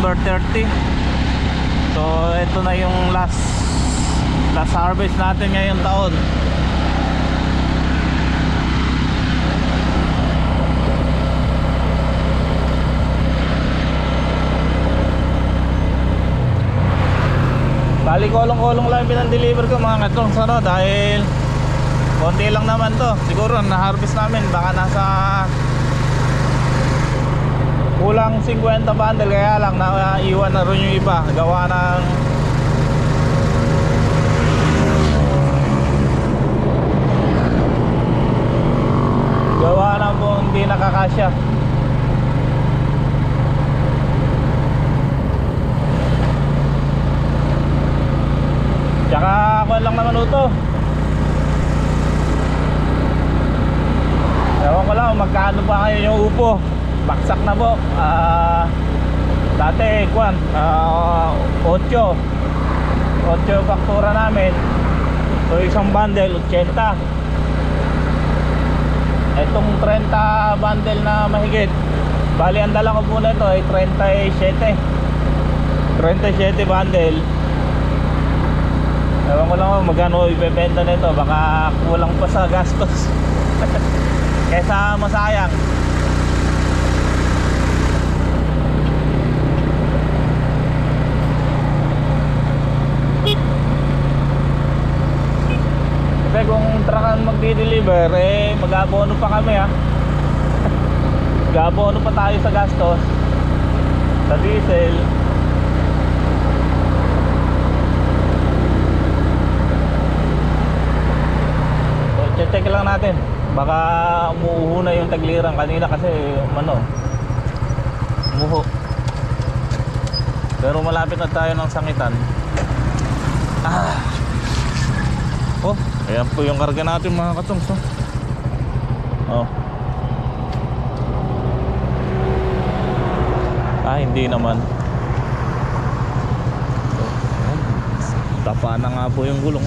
December 30. So ito na yung last harvest natin ngayong taon. Bali kolong-kolong lang pinang-deliver ko mga katong sano, dahil konti lang naman to. Siguro na-harvest namin baka nasa kulang 50 bundle, kaya lang naiwan na rin yung iba gawa ng po hindi nakakasya. Tsaka ako lang naman ito. Ewan ko lang magkano pa kayo yung upo. Baksak na po. Dati 8 faktura namin. So isang bundle 80. Itong 30 bundle na mahigit, bali ang dala ko po na ito ay 37 bundle. Ewan ko lang magkano ibebenta nito, baka kulang pa sa gastos. Kesa masayang. Kasi kung truckan magdi-deliver, mag-abono pa kami ha. Mag-abono pa tayo sa gastos, sa diesel. So check lang natin, baka umuuho na yung taglirang kanina kasi umuho. Pero malapit na tayo ng sangitan. Oh, ayan po yung karga natin mga katongs. Oh. Hindi naman. Tapa na nga po yung gulong.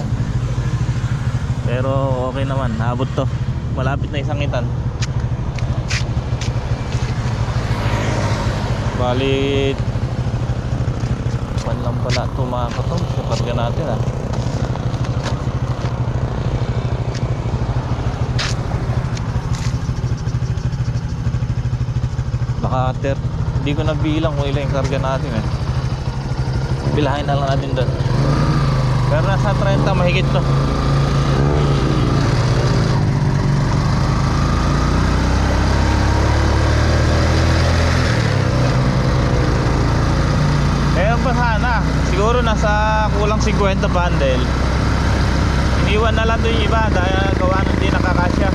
Pero okay naman, abot to. Malapit na isangitan. Bali pan lang pala ito mga katongs, yung karga natin ha. Baka hindi ko nabilang kung ilan yung karga natin eh. Bilahin na lang natin doon. Pero nasa 30 mahigit to. Meron pa sana. Siguro nasa kulang 50 bundle. Iniwan na lang doon yung iba dahil gawa ng hindi nakakasya.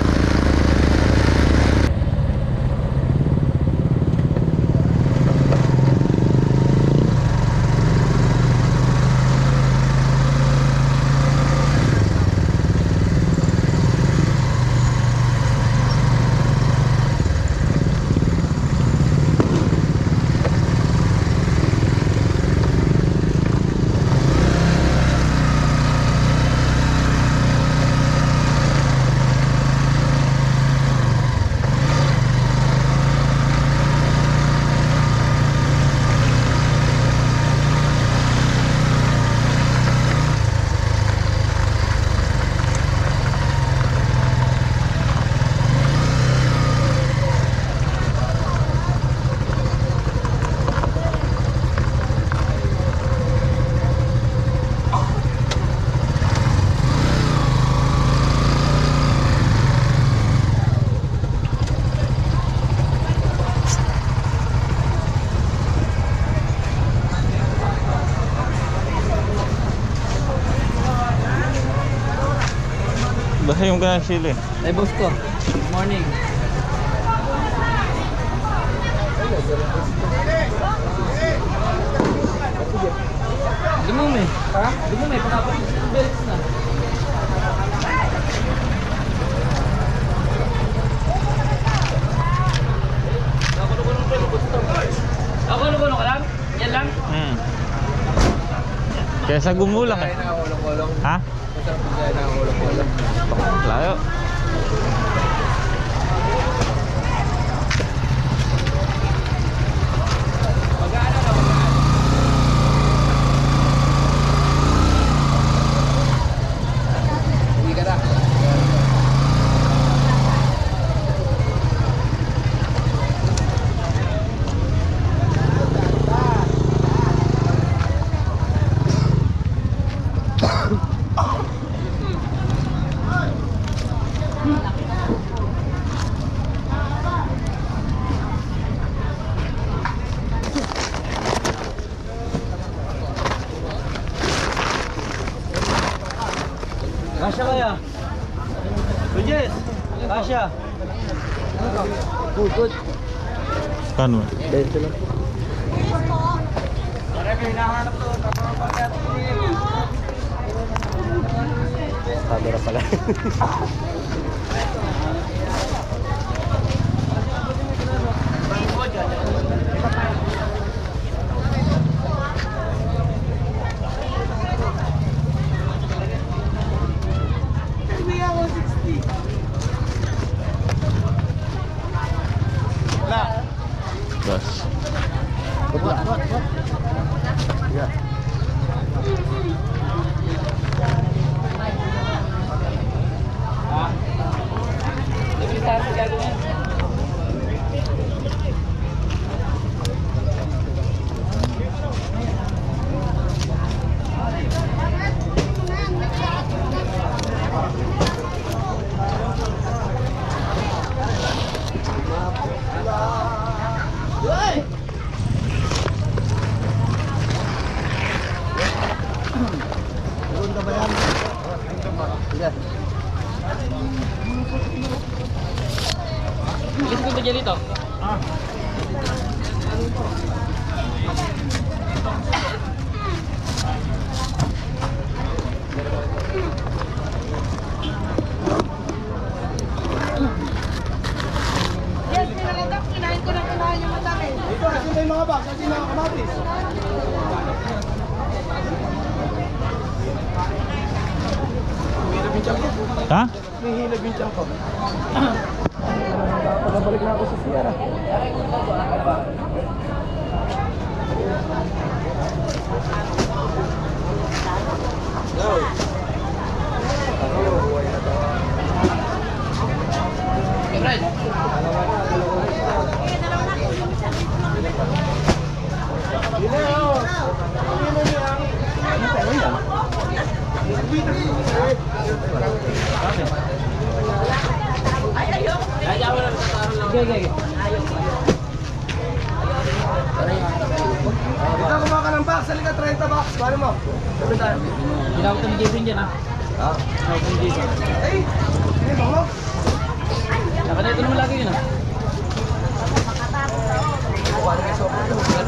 Basta yung ganang sili. Ay boss ko, good morning. Di mo may? Ha? Di mo may? Pakapalit ng belts na. Ako ka lang? Yan lang? Kesa gumulang eh. Ha? Layo. Kasya kaya? Budget! Kasya! Good, good. Kano? 20 lang. Camera pala. Gas. Bilis ko ba dyan dito? Yes, pinalatak. Kinain ko na kinain yung matake. Ito, kasi may mga box, kasi mga kamatis. Ha? May hilab yung tiyan ko. Pagkabalik na ako sa Sierra. Ito, kumaha ka ng box. Halika, 30 box. Paano mo? Sabi tayo. Ginawag ko ni Jason dyan ha. Ginawag ko ni Jason. Ay! Sino ba mo? Saka na ito naman lagi yun ha.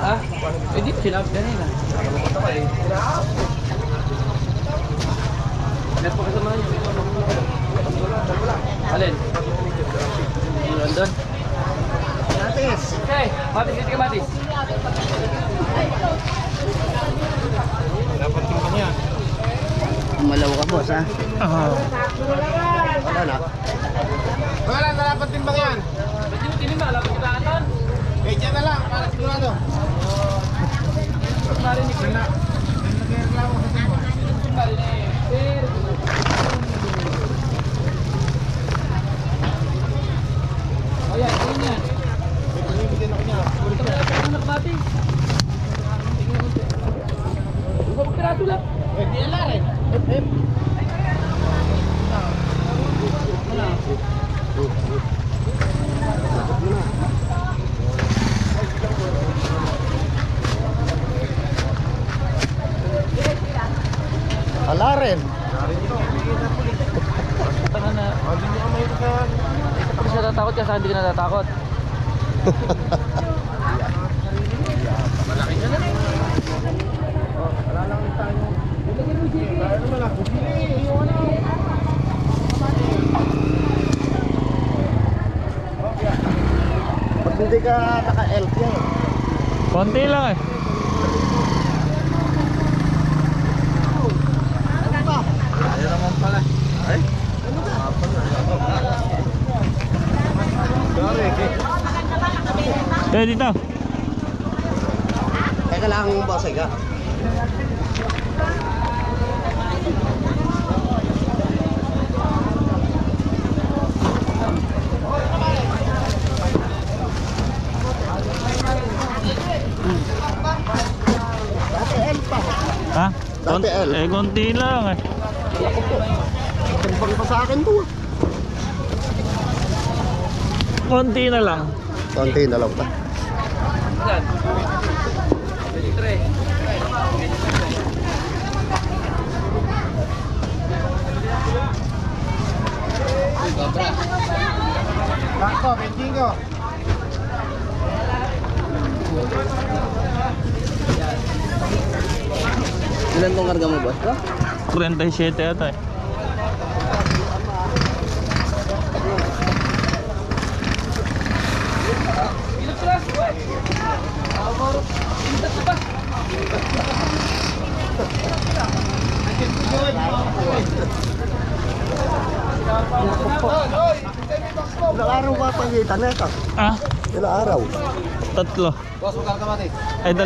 Ha? Pwede, sinabot ganun ha. Meron pa kasama nyo. Alin? Yung London? Matis. Okay, Matis, dito ka Matis. Dapat timbang yan. Malaw ka, boss, ha? Wala na. Wala na dapat timbang yan. Ba't yung tinim ba? Alam ko kita atan? Eh, dyan na lang, para sigurado. Ba't narinig ko na? Nagreklamo sa timbang. Narinig. Pero... Ayan, ayun yan. Binibigyan ako niya. Ulit ka na lang sa Matis. Huwag pirato lang. Eh, di ala rin. Ala rin. Tanga na. Pag siya natatakot ka, saan hindi ka natatakot? Pag hindi ka naka-elf yan. Konti lang eh. Ayaw naman pala. Ay? Sorry. Kaya dito. Teka lang, boss, ka. Ha? Dati L. Eh, konti lang eh. Timbang pa sa akin to. Konti na lang. Konti na lang pa. Saan? 23. Ilan tong karga mo, boss? 37 yata eh. Ilang araw ba pagitan na ito? Ah, Ilang araw? 3. Boss, magkano ka mati? Ay, 2.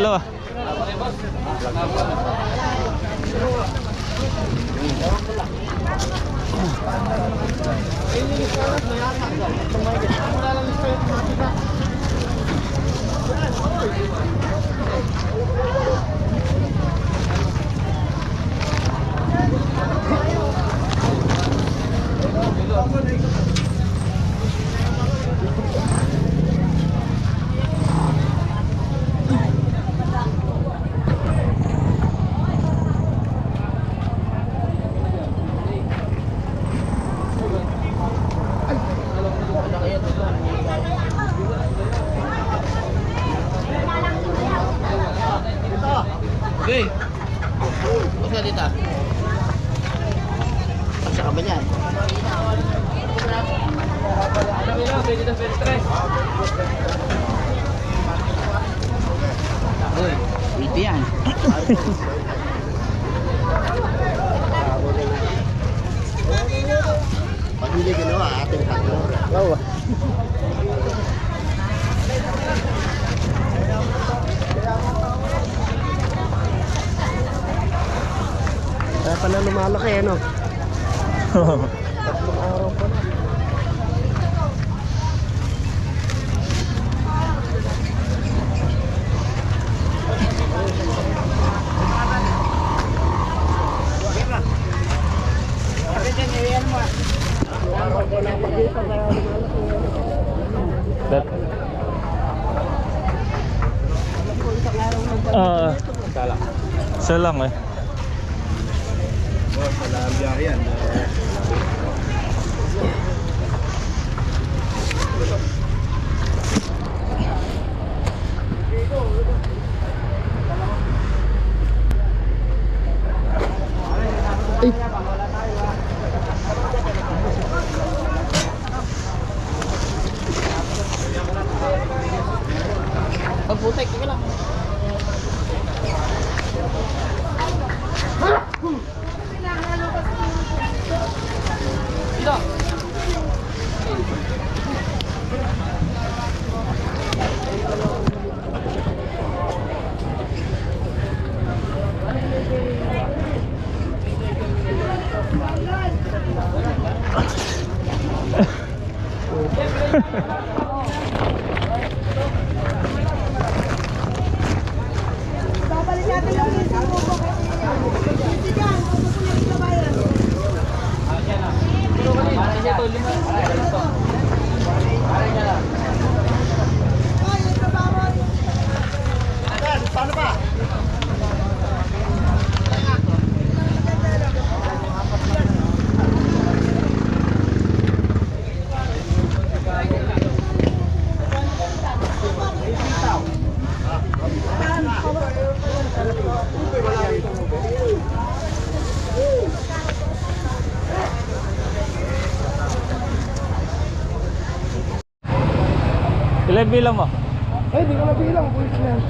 Okay. Boss ka dito. Pasya ka ba niyan? Uy, ito yan. Pag hindi ginawa, ating tatlo. Oo. Kaya pala lumalaki, ano? Tatlong araw pa na. That. Isa lang eh. Boss, wala ang biyahe yan. Pagputek, tika lang. Babalik natin yung minsan mo po kasi hindi dyan, pupunin yung bayan. Ay, yung trabaho. Paano ba? Ilan bilang mo? Ay, di ko na bilang. Pulis na yan.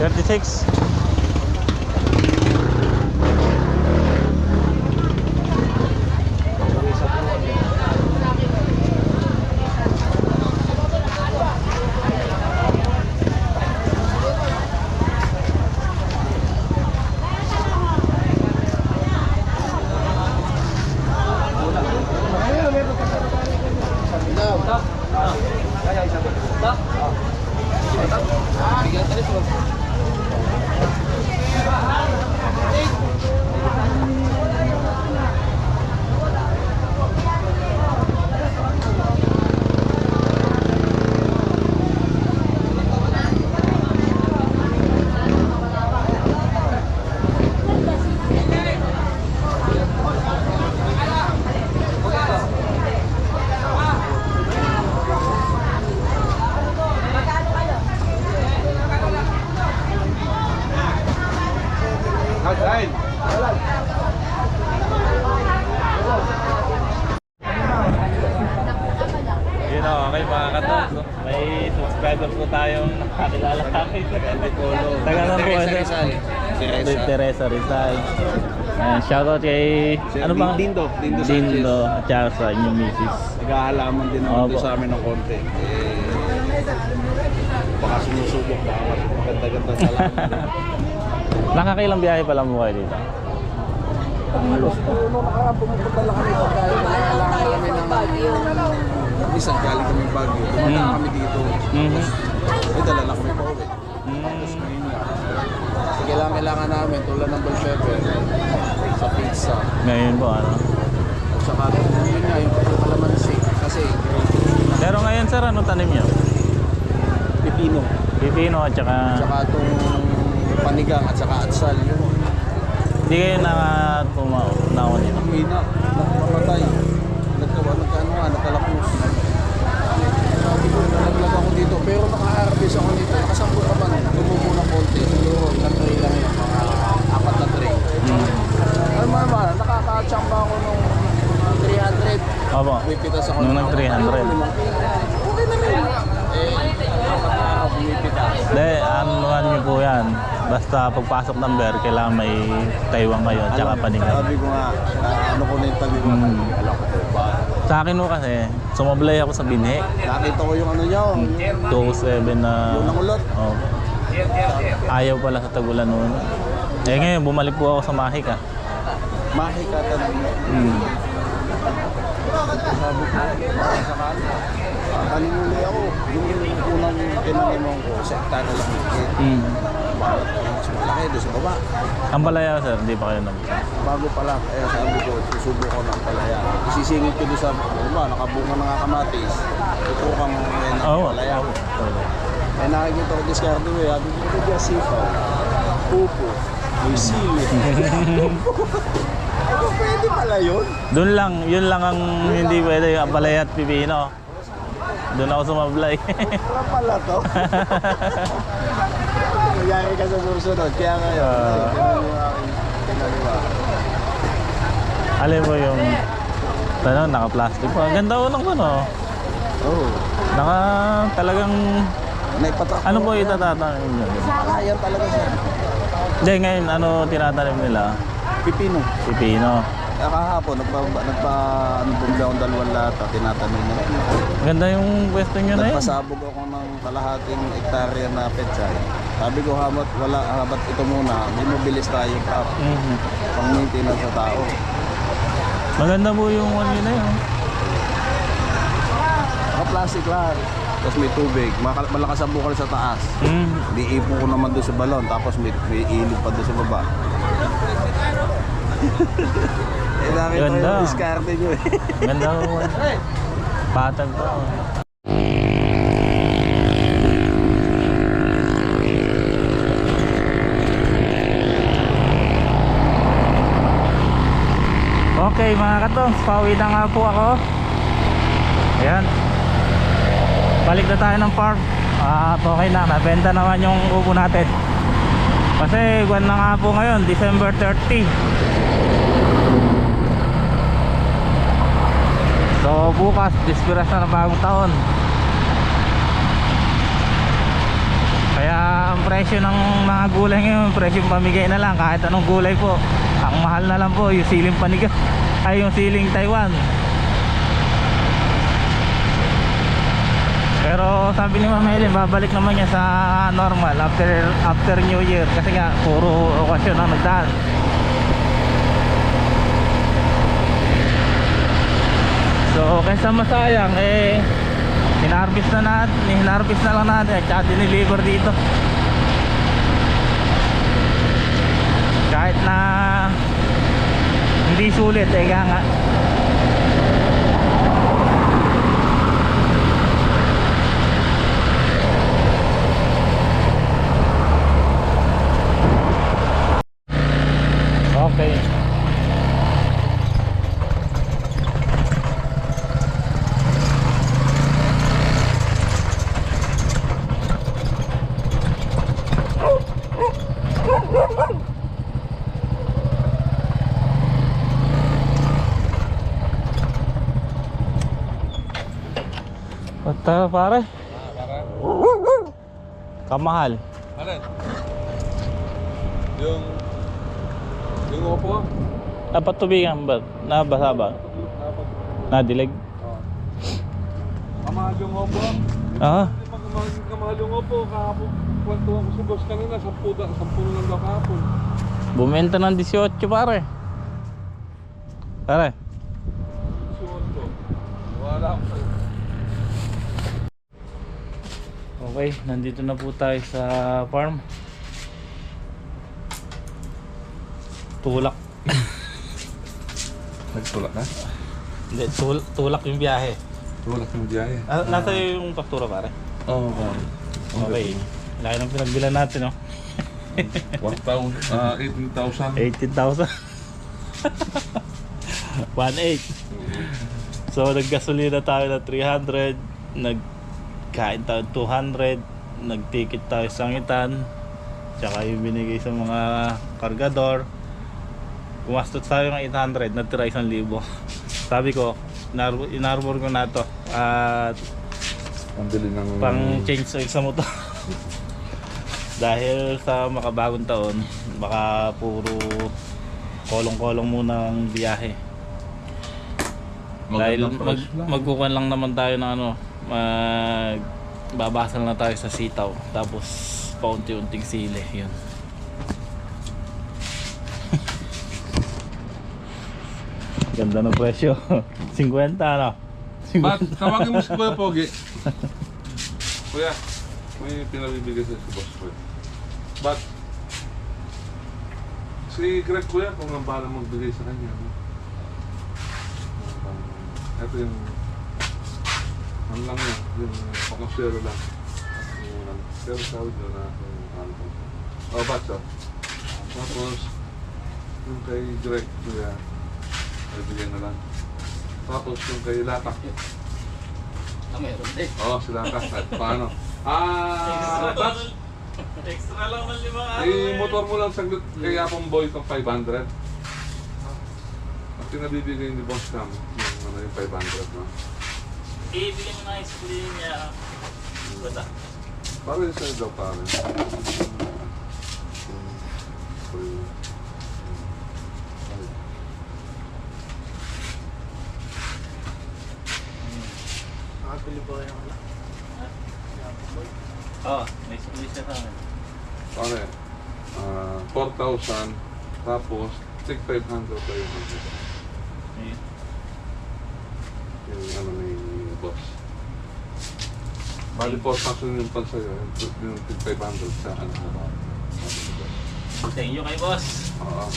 $36. Yun o, okay mga katons. May subscriber po tayong nakakilala kami. Taga na po ito. Teresa Rizal. Shoutout kay ano bang? Dindo Dindo at saka sa inyong misis. Nag-aalaman din naman Opo. doon sa amin ng konti. Baka sinusubok na ako. Maganda-ganda sa lahat. Nakakailang biyahe pa lang mo kayo dito? Pumupunta lang kami pagkain. Kailangan namin ng isang galing kami Baguio. Dumating kami dito. May dala lang kami pa uwi. Tapos ngayon nga. Kasi kailangan namin tulad ng bell pepper sa pizza. Ngayon po ano? At saka yun nga yung kalamansi. Kasi Pero ngayon sir, ano tanim nyo? pipino. Pipino at saka Saka itong panigang at saka atsal. Yun. hindi kayo nakatumaw dito. Ang hina. Nakamatay. Nagkalapos. Sabi ko, nalaglag ako dito. Pero naka-harvest ako dito. Nakasampo ka man. Tumubo ng konti. Siguro, ilang tray lang yun. Mga 4 na tray. Ano naman, nakaka-chamba ako nung 300. Opo. Pumipitas ako. Nung nag 300. Okay na rin. Apat na ako pumipitas. Hindi, anuhan nyo po yan. Basta pagpasok ng bear, kailangan may taiwan kayo at saka panigang. Sabi ko nga, ano ko na yung tabi ko. Alam ko ba? Sa akin po kasi, sumablay ako sa binhe. Nakita ko yung ano nyo. 207 na... Yung nakulot. Oh. Ayaw pala sa tagulan noon. Eh ngayon, bumalik po ako sa Mahika. Mahikatan. Sabi ko, sakali. Kanimuli ako. Yung unang tinanimong ko, sa hektara lang. Bakit mas malaki doon sa baba. Ang palaya sir, hindi pa kayo nag... Bago pa lang, kaya sabi ko, susubo ko ng palaya. Isisingit ko doon sa, nakabunga na nga kamatis. Tutukan mo ngayon ng palaya. Eh nakikita ko discard mo eh. Sabi ko, ito dyan sipaw. Pupo. May sili. Ano pwede pala yun? Doon lang, yun lang ang hindi pwede, yung palaya at pipino. Doon ako sumablay. Wala pala to. Magyari ka sa susunod. Kaya ngayon, ganun yung aking pinaliwa. Alam mo yung naka-plastic pa. Ang ganda ko ng ano. Oo. Naka talagang... Naipatak Ano po itatanim nyo? Palayan talaga siya. Hindi, ngayon ano tinatanim nila? Pipino. Pipino. Kahapon, bumili akong 2 lata, tinatanim na. Ganda yung pwesto nyo na yun. Nagpasabog ako ng kalahating hektarya na pechay. Sabi ko, habat ito muna, may mabilis tayo pang-maintenance sa tao. Maganda po yung ano yun na yun. Naka-plastic lahat. Tapos may tubig, malakas ang bukal sa taas. Diipon ko naman doon sa balon, tapos may ilog pa doon sa baba. Eh, nakita ko yung discarte nyo eh. Ganda po. Patag po. Okay mga katongs, pauwi na nga po ako. Ayan. Balik na tayo ng farm. At okay na, nabenta naman yung upo natin. Kasi buwan na nga po ngayon, December 30. So bukas, dispiras na ng bagong taon. Kaya ang presyo ng mga gulay ngayon, presyo pamigay na lang kahit anong gulay po. Ang mahal na lang po yung siling panigang ay yung siling Taiwan. Pero sabi ni Ma'am Helen, babalik naman niya sa normal after New Year kasi nga puro okasyon ang nagdaan. So kaysa masayang hinarvest na lang natin at saka diniliver dito. Kahit na hindi sulit nga. Okay. Tara pare, Para? kamahal. Alin? Yung opo? Dapat tubigan ba? Nabasa ba? Nadilig? Kamahal yung opo? Ah, Kamahal yung opo. Kahapon, kwantuhan ko sa boss kanina. 10 lang daw kahapon. bumenta ng 18 pare. Pare, Suot ko. Wala ko. okay, nandito na po tayo sa farm. Tulak. Nagtulak na? Hindi, tulak yung biyahe. Tulak yung biyahe. Nasa yung faktura pare. Oo. Okay. Laki ng pinagbilan natin, no? 18,000. 18,000. 1.8. So naggasolina tayo na 300, nagkain tayo 200, nagticket tayo sangitan, tsaka yung binigay sa mga kargador. Kumastos tayo ng 800, natira 1,000. Sabi ko, inarbor ko na to at Ang bili ng... pang change oil sa motor. Dahil sa makabagong taon, baka puro kolong-kolong muna ang biyahe. Dahil magkukuhan lang naman tayo ng ano, babasal na tayo sa sitaw, tapos paunti-unting sili, yun. Ganda ng presyo. 50 ano? Ba't tawagin mo si Kuya Pogi? Kuya, may pinabibigay sa boss ko. Ba't si Greg Kuya kung ang bahala magbigay sa kanya. Ito yung ano lang yan, yung pakasero lang. Pero sabi nyo na ba't so? Tapos yung kay Greg Kuya ay bigyan na lang. Tapos yung kay Latak. Meron din. Oo, si Latak. Paano? Touch. Extra lang ng 5 araw. Ay, motor mo lang saglit kay Apong Boy itong 500. At pinabibigay ni Boss Cam yung 500 no? Ibigyan mo na yung split niya. Bata. Para yung sa'yo daw pare. Nakapili po kayo ng Oo, may split siya sa amin. Pare, 4,000 tapos take 500 tayo Ayun. yung ano ni Boss. Bali 4,000 yung pan sa'yo, yung take 500 sa ano mo. Thank you kay boss. Oo.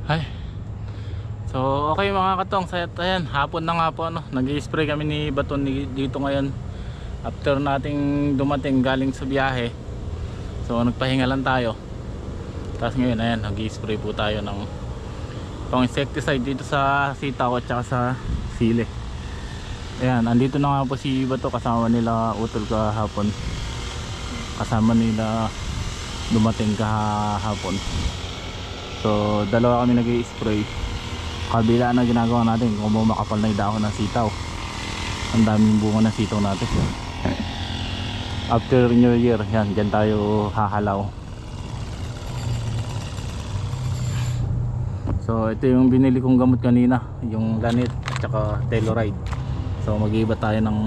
Hi. So okay mga katong, ayan, hapon na nga po ano, nag-i-spray kami ni Baton dito ngayon. After nating dumating galing sa biyahe. So nagpahinga lang tayo. Tapos ngayon ayan, nag-i-spray po tayo ng pang insecticide dito sa sitaw at saka sa sili. Ayan, andito na nga po si Bato, kasama nila Utol kahapon. Kasama nila dumating kahapon. So dalawa kami nag-i-spray. Kabila na ginagawa natin kung makapal na idaan ng sitaw. Ang daming bunga ng sitaw natin. After New Year, yan, dyan tayo hahalaw. So ito yung binili kong gamot kanina, yung Lanit at saka Telluride. So mag-iba tayo ng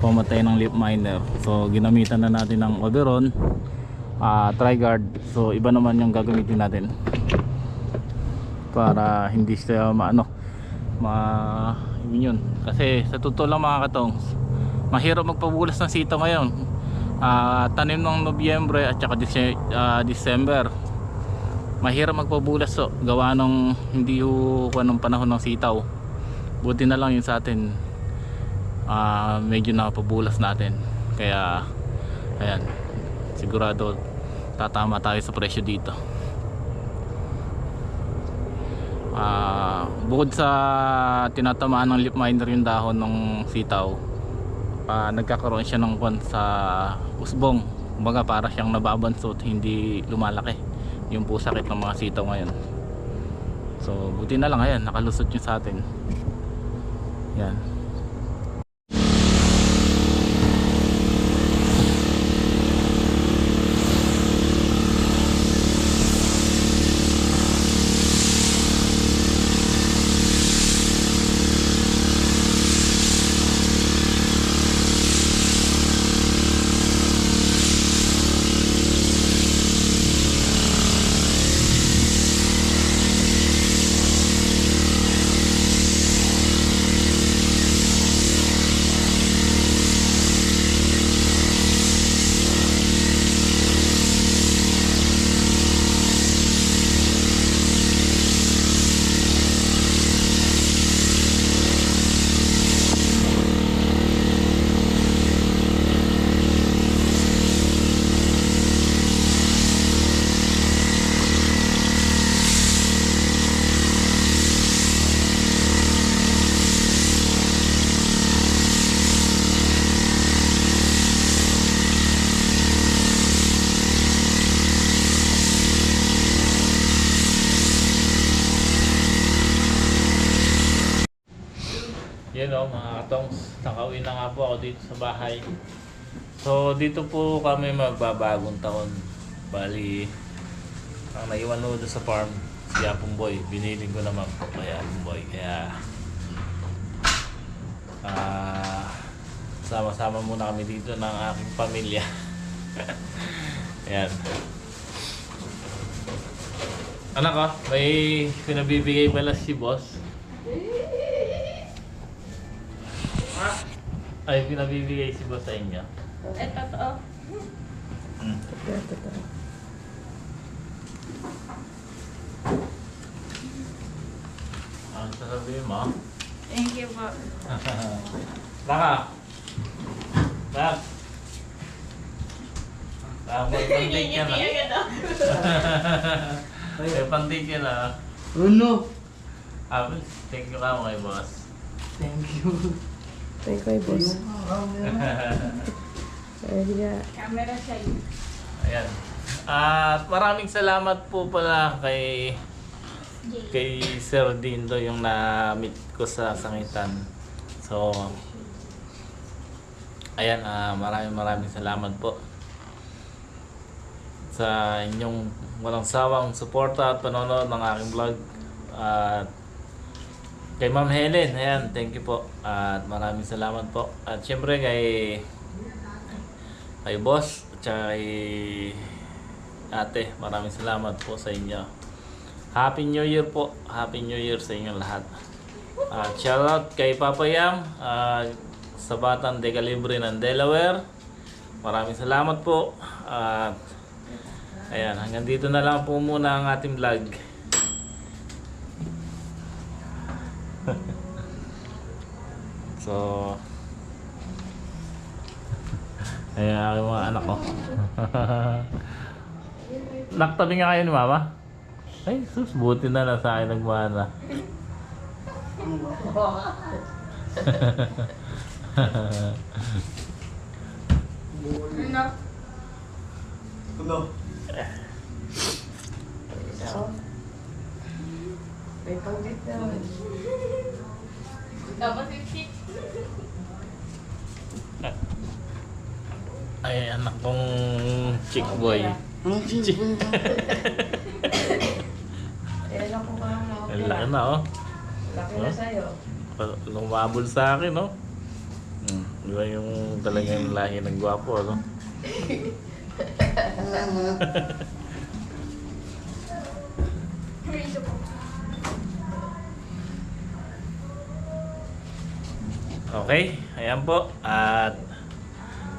pamatay ng leaf miner. So ginamitan na natin ng Oberon, Triguard. So iba naman yung gagamitin natin para hindi siya yun. Kasi sa totoo lang mga katong, mahirap magpabulas ng sitaw ngayon. Tanim ng Nobyembre at saka December, mahirap magpabulas, so gawa ng hindi ng panahon ng sitaw. Buti na lang yun sa atin, medyo napabulas natin. Kaya ayan, sigurado tatama tayo sa presyo dito. Bukod sa tinatamaan ng leaf miner yung dahon ng sitaw, nagkakaroon siya ng kwan sa usbong. Kumbaga para siyang nababansot, hindi lumalaki yung po sakit ng mga sitaw ngayon. So buti na lang, ayan, nakalusot yun sa atin. Yan. Yun o mga katongs, nakauwi na nga po ako dito sa bahay. So dito po kami magbabagong taon. Bali, ang naiwan mo doon sa farm, si Apong Boy. Biniling ko naman po kay Apong Boy. Kaya sama-sama muna kami dito ng aking pamilya. Ayan. Anak ko, may pinabibigay pala si boss. Ay, pinabibigay si boss sa inyo. Ito to. Ano sasabihin mo? Thank you po. Laka! Lak! Lak, may pandig ka na. May pandig ka na. Ano? Thank you ka mo kay boss. Thank you. Thank you, boss. Camera siya. Ayan. At maraming salamat po pala kay Sir Dindo yung na-meet ko sa Sangitan. So ayan, maraming salamat po sa inyong walang sawang suporta at panonood ng aking vlog. At kay Ma'am Helen, ayan, thank you po. At maraming salamat po. At syempre kay boss at saka kay ate, maraming salamat po sa inyo. Happy New Year po. Happy New Year sa inyong lahat. At shoutout kay Papa Yam sa Batang de Calibre ng Delaware. Maraming salamat po. At ayan, hanggang dito na lang po muna ang ating vlog. So ayan aking mga anak ko. Naktabi nga kayo ni mama? Ay sus, buti na lang sa akin nagmana. Ano? May pangit na. Dapat 50. Ay anak kong chick boy. Eh, naku ka na. Ang laki na oh. Laki na sa'yo. Lumabol sa akin oh. Diba yung talagang lahi ng gwapo no? Okay, ayan po. At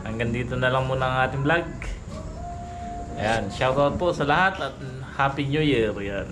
hanggang dito na lang muna ang ating vlog. Ayan, shoutout po sa lahat at Happy New Year. Yan.